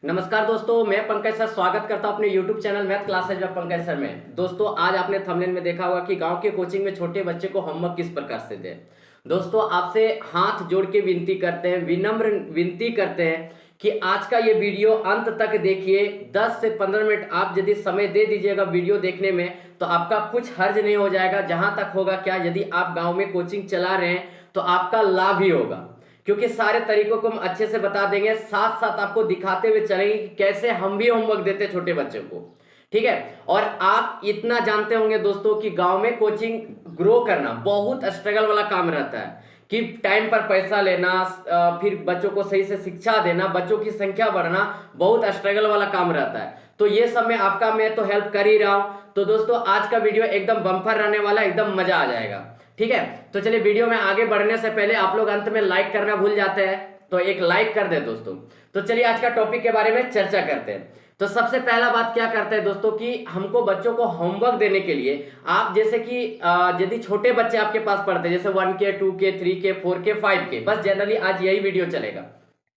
नमस्कार दोस्तों, मैं पंकज सर स्वागत करता हूं अपने YouTube चैनल मैथ क्लासेज में पंकज सर में। दोस्तों, आज आपने थंबनेल में देखा होगा कि गांव के कोचिंग में छोटे बच्चे को होमवर्क किस प्रकार से दें। दोस्तों, आपसे हाथ जोड़ के विनती करते हैं, विनम्र विनती करते हैं कि आज का ये वीडियो अंत तक देखिए। 10 से 15 मिनट आप यदि समय दे दीजिएगा वीडियो देखने में तो आपका कुछ हर्ज नहीं हो जाएगा। जहां तक होगा क्या, यदि आप गाँव में कोचिंग चला रहे हैं तो आपका लाभ ही होगा, क्योंकि सारे तरीकों को हम अच्छे से बता देंगे। साथ साथ आपको दिखाते हुए चलेंगे कि कैसे हम भी होमवर्क देते हैं छोटे बच्चों को, ठीक है। और आप इतना जानते होंगे दोस्तों कि गांव में कोचिंग ग्रो करना बहुत स्ट्रगल वाला काम रहता है, कि टाइम पर पैसा लेना, फिर बच्चों को सही से शिक्षा देना, बच्चों की संख्या बढ़ना बहुत स्ट्रगल वाला काम रहता है। तो ये सब में आपका मैं तो हेल्प कर ही रहा हूं। तो दोस्तों, आज का वीडियो एकदम बम्पर रहने वाला, एकदम मजा आ जाएगा, ठीक है। तो चलिए, वीडियो में आगे बढ़ने से पहले आप लोग अंत में लाइक करना भूल जाते हैं, तो एक लाइक कर दे दोस्तों। तो चलिए आज का टॉपिक के बारे में चर्चा करते हैं। तो सबसे पहला बात क्या करते हैं दोस्तों कि हमको बच्चों को होमवर्क देने के लिए, आप जैसे कि यदि छोटे बच्चे आपके पास पढ़ते हैं, जैसे 1 के 2 के 3 के 4 के 5 के, बस जनरली आज यही वीडियो चलेगा,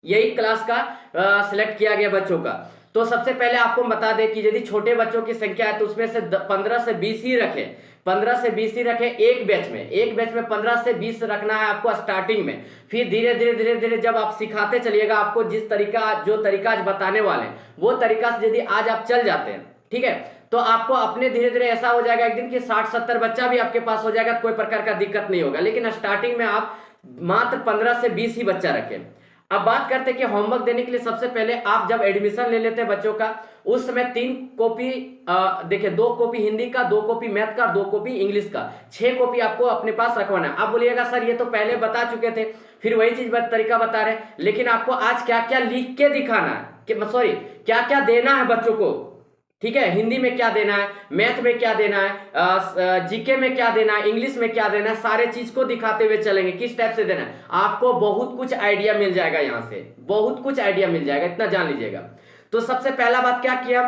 यही क्लास का सिलेक्ट किया गया बच्चों का। तो सबसे पहले आपको बता दें कि यदि छोटे बच्चों की संख्या है तो उसमें से 15 से 20 ही रखें। 15 से 20 ही रखें एक बैच में 15 से 20 रखना है आपको स्टार्टिंग में। फिर धीरे धीरे जब आप सिखाते चलिएगा, आपको जो तरीका आज बताने वाले हैं वो तरीका से यदि आज आप चल जाते हैं, ठीक है, तो आपको अपने धीरे धीरे ऐसा हो जाएगा एक दिन कि 60-70 बच्चा भी आपके पास हो जाएगा, तो कोई प्रकार का दिक्कत नहीं होगा। लेकिन स्टार्टिंग में आप मात्र 15 से 20 ही बच्चा रखें। अब बात करते हैं कि होमवर्क देने के लिए सबसे पहले आप जब एडमिशन ले लेते हैं बच्चों का, उस समय 3 कॉपी देखिए, 2 कॉपी हिंदी का, 2 कॉपी मैथ का, 2 कॉपी इंग्लिश का, 6 कॉपी आपको अपने पास रखवाना है। आप बोलिएगा सर ये तो पहले बता चुके थे, फिर वही चीज तरीका बता रहे, लेकिन आपको आज क्या क्या लिख के दिखाना है, सॉरी क्या क्या देना है बच्चों को, ठीक है। हिंदी में क्या देना है, मैथ में क्या देना है, जीके में क्या देना है, इंग्लिश में क्या देना है, सारे चीज को दिखाते हुए चलेंगे किस टाइप से देना है। आपको बहुत कुछ आइडिया मिल जाएगा, यहां से बहुत कुछ आइडिया मिल जाएगा, इतना जान लीजिएगा। तो सबसे पहला बात क्या किया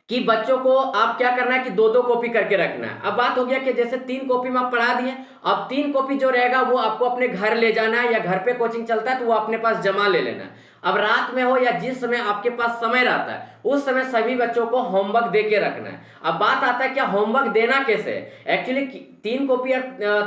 कि बच्चों को आप क्या करना है कि 2-2 कॉपी करके रखना है। अब बात हो गया कि जैसे 3 कॉपी में आप पढ़ा दिए, अब 3 कॉपी जो रहेगा वो आपको अपने घर ले जाना है, या घर पे कोचिंग चलता है तो वो अपने पास जमा ले लेना है। अब रात में हो या जिस समय आपके पास समय रहता है, उस समय सभी बच्चों को होमवर्क दे के रखना है। अब बात आता है क्या होमवर्क देना कैसे है। एक्चुअली 3 कॉपी या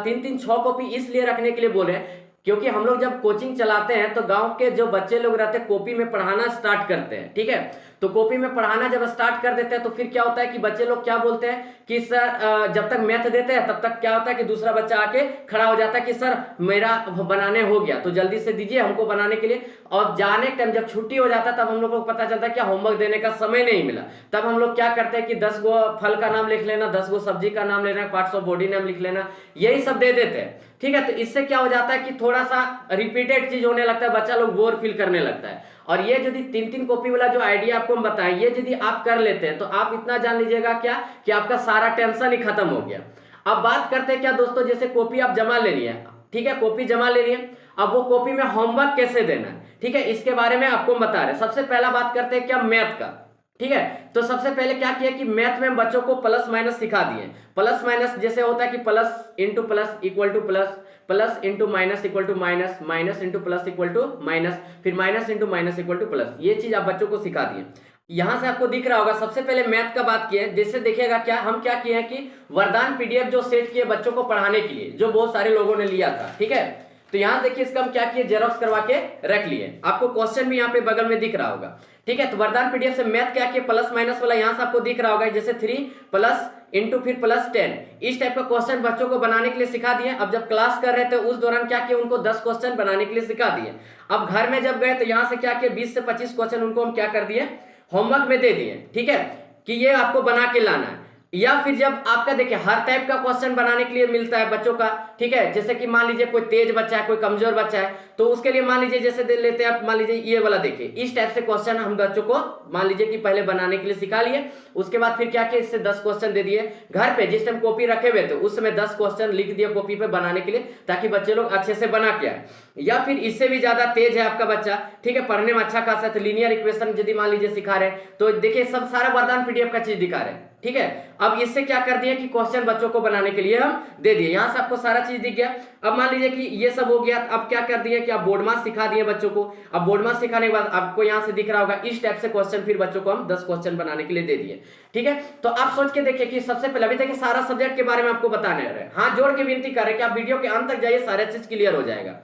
3-3 6 कॉपी इसलिए रखने के लिए बोले हैं क्योंकि हम लोग जब कोचिंग चलाते हैं तो गांव के जो बच्चे लोग रहते हैं कॉपी में पढ़ाना स्टार्ट करते हैं, ठीक है। तो कॉपी में पढ़ाना जब स्टार्ट कर देते हैं तो फिर क्या होता है कि बच्चे लोग क्या बोलते हैं कि सर जब तक मैथ देते हैं तब तक क्या होता है कि दूसरा बच्चा आके खड़ा हो जाता है कि सर मेरा बनाने हो गया तो जल्दी से दीजिए हमको बनाने के लिए। और जाने के टाइम जब छुट्टी हो जाता है तब हम लोग को पता चलता है कि होमवर्क देने का समय नहीं मिला। तब हम लोग क्या करते हैं कि 10 गो फल का नाम लिख लेना, 10 गो सब्जी का नाम लेना, पार्ट्स ऑफ बॉडी नाम लिख लेना, यही सब दे देते हैं, ठीक है। तो इससे क्या हो जाता है कि थोड़ा सा रिपीटेड चीज होने लगता है, बच्चा लोग बोर फील करने लगता है। और ये यदि 3-3 कॉपी वाला जो आइडिया आपको हम बताएं, ये यदि आप कर लेते हैं तो आप इतना जान लीजिएगा क्या कि आपका सारा टेंशन ही खत्म हो गया। अब बात करते हैं क्या दोस्तों, जैसे कॉपी आप जमा ले लिए, ठीक है, कॉपी जमा ले लिए, अब वो कॉपी में होमवर्क कैसे देना है, ठीक है, इसके बारे में आपको बता रहे। सबसे पहला बात करते हैं क्या मैथ का, ठीक है। तो सबसे पहले क्या किया कि मैथ में बच्चों को प्लस माइनस सिखा दिए। प्लस माइनस जैसे होता है कि plus into plus equal to plus, plus into minus equal to minus, minus into plus equal to minus, फिर minus into minus equal to plus, ये चीज आप बच्चों को सिखा दिए। यहां से आपको दिख रहा होगा सबसे पहले मैथ का बात किए, जैसे देखिएगा क्या हम क्या किए हैं कि वरदान पीडीएफ जो सेट किए बच्चों को पढ़ाने के लिए, जो बहुत सारे लोगों ने लिया था, ठीक है। तो यहां देखिए इसका हम क्या किए, जेरॉक्स करवा के रख लिए, आपको क्वेश्चन भी यहाँ पे बगल में दिख रहा होगा, ठीक है। तो वरदान पीडीएफ से मैथ क्या किए, प्लस माइनस वाला यहां से आपको दिख रहा होगा, जैसे 3 प्लस इंटू फिर प्लस 10, इस टाइप का क्वेश्चन बच्चों को बनाने के लिए सिखा दिए। अब जब क्लास कर रहे थे उस दौरान क्या किया, उनको 10 क्वेश्चन बनाने के लिए सिखा दिए। अब घर में जब गए तो यहां से क्या किया, 20 से 25 क्वेश्चन उनको हम क्या कर दिए, होमवर्क में दे दिए, ठीक है, कि ये आपको बना के लाना है। या फिर जब आपका देखिए हर टाइप का क्वेश्चन बनाने के लिए मिलता है बच्चों का, ठीक है। जैसे कि मान लीजिए कोई तेज बच्चा है, कोई कमजोर बच्चा है, तो उसके लिए मान लीजिए जैसे दे लेते हैं आप, मान लीजिए ये वाला देखिए, इस टाइप से क्वेश्चन हम बच्चों को मान लीजिए कि पहले बनाने के लिए सिखा लिए। उसके बाद फिर क्या किया, इससे 10 क्वेश्चन दे दिए घर पे, जिस टाइम कॉपी रखे हुए थे उस समय 10 क्वेश्चन लिख दिए कॉपी पे बनाने के लिए, ताकि बच्चे लोग अच्छे से बना के आए। या फिर इससे भी ज्यादा तेज है आपका बच्चा, ठीक है, पढ़ने में अच्छा खासा, तो लीनियर इक्वेशन यदि मान लीजिए सिखा रहे हैं, तो देखिए सब सारा वरदान पीडीएफ का चीज दिखा रहे हैं, ठीक है। अब इससे क्या कर दिया कि क्वेश्चन बच्चों को बनाने के लिए हम दे दिए। यहां से आपको सारा चीज दिख गया। अब मान लीजिए कि ये सब हो गया, अब क्या कर दिया कि आप बोर्ड मास सिखा दिए बच्चों को। अब बोर्ड मास सिखाने के बाद आपको यहां से दिख रहा होगा इस टाइप से क्वेश्चन फिर बच्चों को हम 10 क्वेश्चन बनाने के लिए दे दिए। ठीक है, तो आप सोच के देखिए कि सबसे पहले अभी देखिए सारा सब्जेक्ट के बारे में आपको बताने रहे, हाथ जोड़ के विनती कर रहे कि आप वीडियो के अंत तक जाइए, सारा चीज क्लियर हो जाएगा।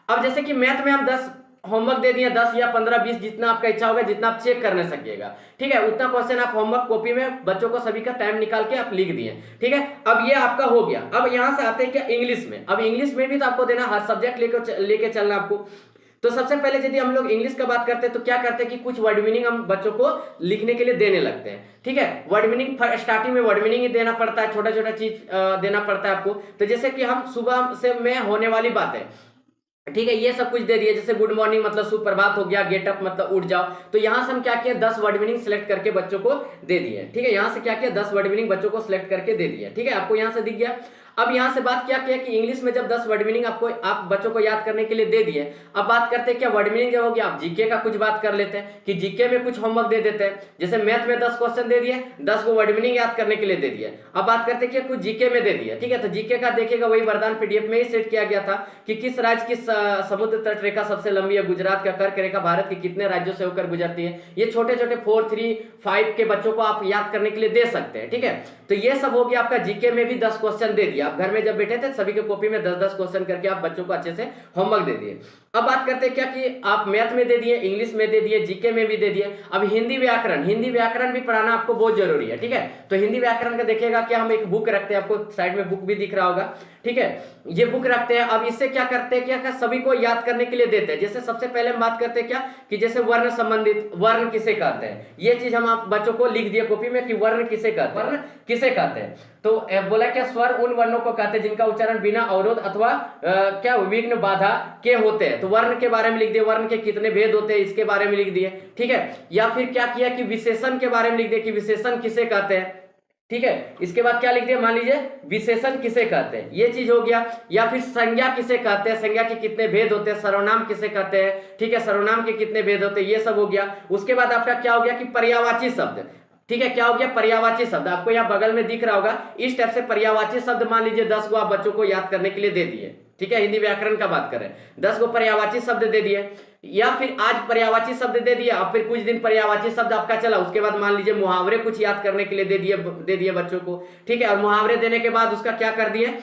अब जैसे कि मैथ में हम 10 होमवर्क दे दिए, 10 या 15 20 जितना आपका इच्छा होगा, जितना आप चेक करने सकिएगा। ठीक है, उतना क्वेश्चन आप होमवर्क कॉपी में बच्चों को सभी का टाइम निकाल के आप लिख दिए। ठीक है, अब ये आपका हो गया। अब यहां से आते हैं क्या इंग्लिश में। अब इंग्लिश में भी तो आपको देना, हर सब्जेक्ट लेके चलना आपको। तो सबसे पहले यदि हम लोग इंग्लिश का बात करते हैं तो क्या करते हैं कि कुछ वर्ड मीनिंग हम बच्चों को लिखने के लिए देने लगते हैं। ठीक है, वर्ड मीनिंग स्टार्टिंग में वर्ड मीनिंग ही देना पड़ता है, छोटा छोटा चीज देना पड़ता है आपको। तो जैसे कि हम सुबह से में होने वाली बातें, ठीक है, ये सब कुछ दे दिए। जैसे गुड मॉर्निंग मतलब सुप्रभात हो गया, गेट अप मतलब उठ जाओ। तो यहां से हम क्या किया, 10 वर्ड मीनिंग सिलेक्ट करके बच्चों को दे दिए। ठीक है, यहां से क्या किया, 10 वर्ड मीनिंग बच्चों को सिलेक्ट करके दे दिए। ठीक है, आपको यहां से दिख गया। अब यहां से बात क्या किया कि इंग्लिश में जब 10 वर्ड मीनिंग आपको आप बच्चों को याद करने के लिए दे दिए, अब बात करते हैं क्या वर्ड मीनिंग जब हो गया, आप जीके का कुछ बात कर लेते हैं कि जीके में कुछ होमवर्क दे देते हैं। जैसे मैथ में 10 क्वेश्चन दे दिए, 10 को वर्ड मीनिंग याद करने के लिए दे दिए। अब बात करते हैं कि कुछ जीके में दे दिए। ठीक है, तो जीके का देखिएगा वही वरदान पीडीएफ में ही सेट किया गया था कि किस राज्य की समुद्र तट रेखा सबसे लंबी है, गुजरात का कर्क रेखा भारत के कितने राज्यों से होकर गुजरती है। ये छोटे छोटे 4, 3, 5 के बच्चों को आप याद करने के लिए दे सकते हैं। ठीक है, तो ये सब हो गया आपका। जीके में भी 10 क्वेश्चन दे दिया। आप घर में जब बैठे थे सभी के कॉपी में 10-10 क्वेश्चन करके आप बच्चों को अच्छे से होमवर्क दे दिए। अब बात करते हैं क्या कि आप मैथ में दे दिए, इंग्लिश में दे दिए, जीके में भी दे दिए। अब हिंदी व्याकरण भी पढ़ाना आपको बहुत जरूरी है। ठीक है, तो हिंदी व्याकरण का देखिएगा क्या, हम एक बुक रखते हैं, आपको साइड में बुक भी दिख रहा होगा। ठीक है, ये बुक रखते हैं। अब इससे क्या करते हैं क्या सभी को याद करने के लिए देते हैं। जैसे सबसे पहले हम बात करते हैं क्या कि जैसे वर्ण संबंधित, वर्ण किसे कहते हैं, ये चीज हम आप बच्चों को लिख दिए कॉपी में कि वर्ण किसे कहते हैं, वर्ण किसे कहते हैं। तो बोला क्या, स्वर उन वर्णों को कहते हैं जिनका उच्चारण बिना अवरोध अथवा क्या विघ्न बाधा के होते हैं। तो वर्ण के बारे में लिख दिए, वर्ण के कितने भेद होते हैं इसके बारे में लिख दिए। ठीक है, या फिर क्या किया कि विशेषण के बारे में लिख दिए कि विशेषण किसे कहते हैं। ठीक है, इसके बाद क्या लिख दिया, मान लीजिए विशेषण किसे कहते हैं, ये चीज हो गया। या फिर संज्ञा किसे कहते हैं, संज्ञा के कितने भेद होते हैं। सर्वनाम किसे कहते हैं, ठीक है, सर्वनाम के कितने भेद होते हैं, ये सब हो गया। उसके बाद आपका क्या हो गया कि पर्यायवाची शब्द। ठीक है, क्या हो गया, पर्यायवाची शब्द। आपको यहाँ बगल में दिख रहा होगा, इस टाइप से पर्यायवाची शब्द मान लीजिए 10 को आप बच्चों को याद करने के लिए दे दिए। ठीक है, हिंदी व्याकरण का बात करें, 10 को पर्यायवाची शब्द दे दिए। या फिर आज पर्यायवाची शब्द दे दिया, अब फिर कुछ दिन पर्यायवाची शब्द आपका चला, उसके बाद मान लीजिए मुहावरे कुछ याद करने के लिए दे दिए बच्चों को। ठीक है, और मुहावरे देने के बाद उसका क्या कर दिए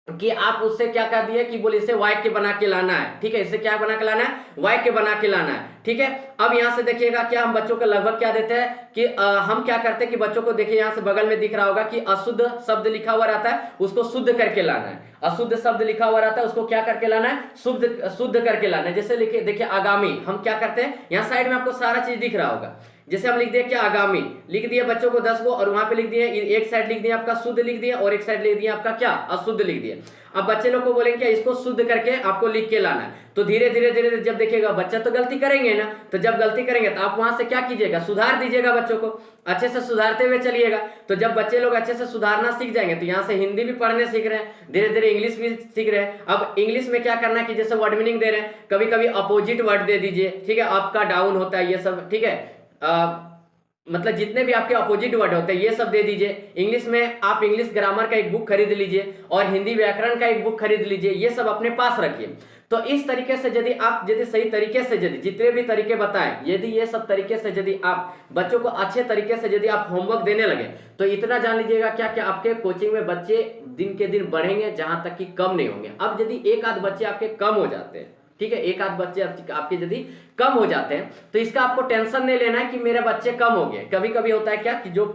कि आप उससे क्या कर दिए कि बोले इसे वाक्य बना के लाना है। ठीक है, इसे क्या बना के लाना है, वाक्य बना के लाना है। ठीक है, अब यहां से देखिएगा क्या हम बच्चों को लगभग क्या देते हैं कि हम क्या करते हैं कि बच्चों को देखिए यहां से बगल में दिख रहा होगा कि अशुद्ध शब्द लिखा हुआ रहता है, उसको शुद्ध करके लाना है। अशुद्ध शब्द लिखा हुआ रहता है, उसको क्या करके लाना है, शुद्ध करके लाना है। जैसे लिखिए, देखिए आगामी, हम क्या करते हैं, यहाँ साइड में आपको सारा चीज दिख रहा होगा। जैसे हम लिख दिए क्या, आगामी लिख दिए बच्चों को 10 को, और वहां पे लिख दिए, एक साइड लिख दिया आपका शुद्ध लिख दिया, और एक साइड लिख दिया आपका क्या, अशुद्ध लिख दिए। अब बच्चे लोग को बोलेंगे क्या, इसको शुद्ध करके आपको लिख के लाना है। तो धीरे धीरे जब देखिएगा बच्चा तो गलती करेंगे ना, तो जब गलती करेंगे तो आप वहां से क्या कीजिएगा, सुधार दीजिएगा बच्चों को, अच्छे से सुधारते हुए चलिएगा। तो जब बच्चे लोग अच्छे से सुधारना सीख जाएंगे तो यहाँ से हिंदी भी पढ़ने सीख रहे हैं, धीरे धीरे इंग्लिश भी सीख रहे हैं। अब इंग्लिश में क्या करना है कि जैसे वर्ड मीनिंग दे रहे हैं, कभी कभी अपोजिट वर्ड दे दीजिए। ठीक है, अप का डाउन होता है, ये सब। ठीक है, मतलब जितने भी आपके अपोजिट वर्ड होते हैं ये सब दे दीजिए। इंग्लिश में आप इंग्लिश ग्रामर का एक बुक खरीद लीजिए, और हिंदी व्याकरण का एक बुक खरीद लीजिए, ये सब अपने पास रखिए। तो इस तरीके से यदि सही तरीके से जितने भी तरीके बताएं, यदि ये सब तरीके से यदि आप बच्चों को अच्छे तरीके से यदि आप होमवर्क देने लगे, तो इतना जान लीजिएगा क्या क्या आपके कोचिंग में बच्चे दिन के दिन बढ़ेंगे, जहां तक कि कम नहीं होंगे। अब यदि एक आध बच्चे आपके कम हो जाते हैं, ठीक है, एक आध बच्चे आपके यदि कम हो जाते हैं, तो इसका आपको टेंशन नहीं लेना है कि मेरे बच्चे कम हो गए। कभी कभी होता है क्या कि जो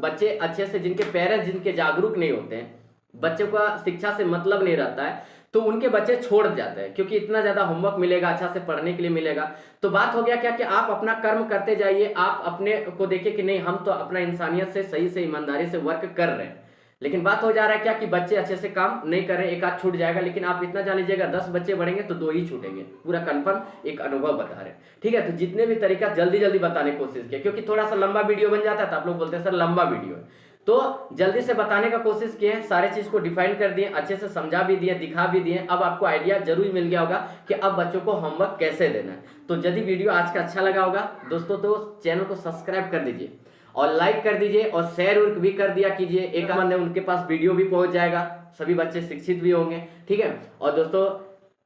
बच्चे अच्छे से, जिनके पेरेंट्स जिनके जागरूक नहीं होते हैं, बच्चों का शिक्षा से मतलब नहीं रहता है, तो उनके बच्चे छोड़ जाते हैं, क्योंकि इतना ज्यादा होमवर्क मिलेगा, अच्छा से पढ़ने के लिए मिलेगा। तो बात हो गया क्या कि आप अपना कर्म करते जाइए, आप अपने को देखिए कि नहीं, हम तो अपना इंसानियत से सही से ईमानदारी से वर्क कर रहे हैं। लेकिन बात हो जा रहा है क्या कि बच्चे अच्छे से काम नहीं कर रहे, एक आध छूट जाएगा। लेकिन आप इतना जान लीजिएगा 10 बच्चे बढ़ेंगे तो 2 ही छूटेंगे, पूरा कंफर्म एक अनुभव बता रहे हैं। ठीक है, तो जितने भी तरीका जल्दी बताने की कोशिश किया, क्योंकि थोड़ा सा लंबा वीडियो बन जाता है तो आप लोग बोलते हैं सर लंबा वीडियो है, तो जल्दी से बताने का कोशिश किए, सारे चीज को डिफाइन कर दिए, अच्छे से समझा भी दिए, दिखा भी दिए। अब आपको आइडिया जरूर मिल गया होगा कि अब बच्चों को होमवर्क कैसे देना है। तो यदि वीडियो आज का अच्छा लगा होगा दोस्तों, तो चैनल को सब्सक्राइब कर दीजिए, और लाइक कर दीजिए और शेयर भी कर दिया कीजिए, एक मन है उनके पास वीडियो भी पहुंच जाएगा, सभी बच्चे शिक्षित भी होंगे। ठीक है, और दोस्तों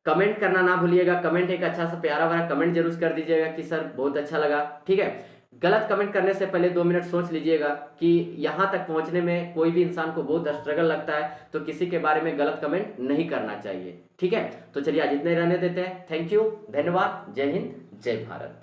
कमेंट करना ना भूलिएगा, कमेंट एक अच्छा सा प्यारा भरा कमेंट जरूर कर दीजिएगा कि सर बहुत अच्छा लगा। ठीक है, गलत कमेंट करने से पहले 2 मिनट सोच लीजिएगा कि यहाँ तक पहुंचने में कोई भी इंसान को बहुत स्ट्रगल लगता है, तो किसी के बारे में गलत कमेंट नहीं करना चाहिए। ठीक है, तो चलिए आज इतने रहने देते हैं। थैंक यू, धन्यवाद, जय हिंद, जय भारत।